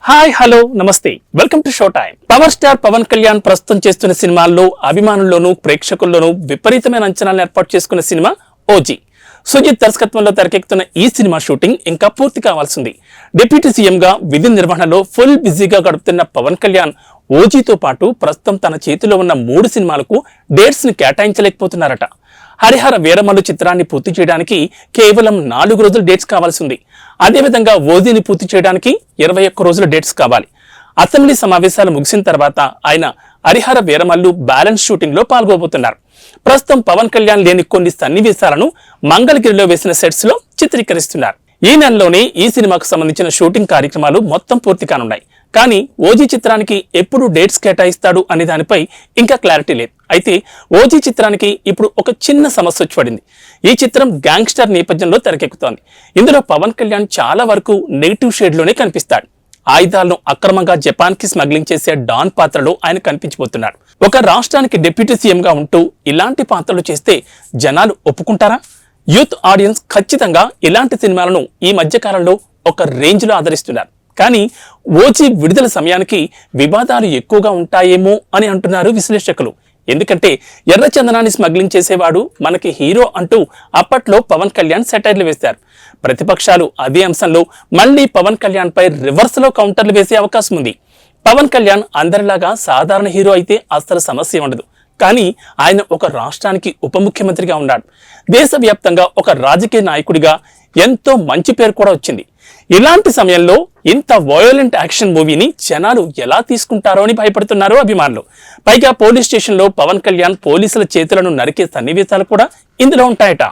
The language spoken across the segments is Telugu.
హాయ్ హలో నమస్తే welcome to show time. Power star Pawan Kalyan ప్రస్తుతం చేస్తున్న సినిమాల్లో అభిమానుల్లోనూ ప్రేక్షకుల్లోనూ విపరీతమైన అంచనాలను ఏర్పాటు చేసుకున్న సినిమా ఓజీ. సుజిత్ దర్శకత్వంలో తెరకెక్కుతున్న ఈ సినిమా షూటింగ్ ఇంకా పూర్తి కావాల్సింది. డిప్యూటీ సీఎంగా విధి నిర్వహణలో ఫుల్ బిజీగా గడుపుతున్న పవన్ కళ్యాణ్ ఓజీతో పాటు ప్రస్తుతం తన చేతిలో ఉన్న 3 సినిమాలకు డేట్స్ ని కేటాయించలేకపోతున్నారట. హరిహర వీరమల్లు చిత్రాన్ని పూర్తి చేయడానికి కేవలం 4 రోజుల డేట్స్ కావాల్సింది. అదేవిధంగా ఓజీని పూర్తి చేయడానికి 21 రోజుల డేట్స్ కావాలి. అసెంబ్లీ సమావేశాలు ముగిసిన తర్వాత ఆయన హరిహర వీరమల్లు బ్యాలెన్స్ షూటింగ్ లో పాల్గొబోతున్నారు. ప్రస్తుతం పవన్ కళ్యాణ్ లేని కొన్ని సన్నివేశాలను మంగళగిరిలో వేసిన సెట్స్ లో చిత్రీకరిస్తున్నారు. ఈ నెలలోనే ఈ సినిమాకు సంబంధించిన షూటింగ్ కార్యక్రమాలు మొత్తం పూర్తి కానున్నాయి. కానీ ఓజీ చిత్రానికి ఎప్పుడు డేట్స్ కేటాయిస్తాడు అనే దానిపై ఇంకా క్లారిటీ లేదు. అయితే ఓజీ చిత్రానికి ఇప్పుడు ఒక చిన్న సమస్య వచ్చి పడింది. ఈ చిత్రం గ్యాంగ్స్టర్ నేపథ్యంలో తెరకెక్కుతోంది. ఇందులో పవన్ కళ్యాణ్ చాలా వరకు నెగిటివ్ షేడ్ లోనే కనిపిస్తాడు. ఆయుధాలను అక్రమంగా జపాన్ కి స్మగ్లింగ్ చేసే డాన్ పాత్రలో ఆయన కనిపించబోతున్నాడు. ఒక రాష్ట్రానికి డిప్యూటీ సీఎం గా ఉంటూ ఇలాంటి పాత్రలు చేస్తే జనాలు ఒప్పుకుంటారా? యూత్ ఆడియన్స్ ఖచ్చితంగా ఇలాంటి సినిమాలను ఈ మధ్య కాలంలో ఒక రేంజ్ లో ఆదరిస్తున్నారు. కానీ ఓజీ విడుదల సమయానికి వివాదాలు ఎక్కువగా ఉంటాయేమో అని అంటున్నారు విశ్లేషకులు. ఎందుకంటే ఎర్ర చందనాన్ని స్మగ్లింగ్ చేసేవాడు మనకి హీరో అంటూ అప్పట్లో పవన్ కళ్యాణ్ సెటైర్లు వేశారు. ప్రతిపక్షాలు అదే అంశంలో మళ్లీ పవన్ కళ్యాణ్ పై రివర్స్ లో కౌంటర్లు వేసే అవకాశం ఉంది. పవన్ కళ్యాణ్ అందరిలాగా సాధారణ హీరో అయితే అస్సలు సమస్య ఉండదు. కానీ ఆయన ఒక రాష్ట్రానికి ఉప ముఖ్యమంత్రిగా ఉన్నాడు. దేశవ్యాప్తంగా ఒక రాజకీయ నాయకుడిగా ఎంతో మంచి పేరు కూడా వచ్చింది. ఇలాంటి సమయంలో ఇంత వయోలెంట్ యాక్షన్ మూవీని జనాలు ఎలా తీసుకుంటారో అని భయపడుతున్నారు అభిమానులు. పైగా పోలీస్ స్టేషన్లో పవన్ కళ్యాణ్ పోలీసుల చేతులను నరికే సన్నివేశాలు కూడా ఇందులో ఉంటాయట.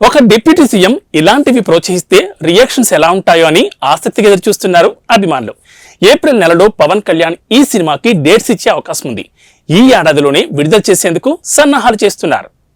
ఒక డిప్యూటీ సీఎం ఇలాంటివి ప్రోత్సహిస్తే రియాక్షన్స్ ఎలా ఉంటాయో అని ఆసక్తిగా ఎదురు చూస్తున్నారు అభిమానులు. ఏప్రిల్ నెలలో పవన్ కళ్యాణ్ ఈ సినిమాకి డేట్స్ ఇచ్చే అవకాశం ఉంది. ఈ ఏడాదిలోనే విడుదల చేసేందుకు సన్నాహాలు చేస్తున్నారు.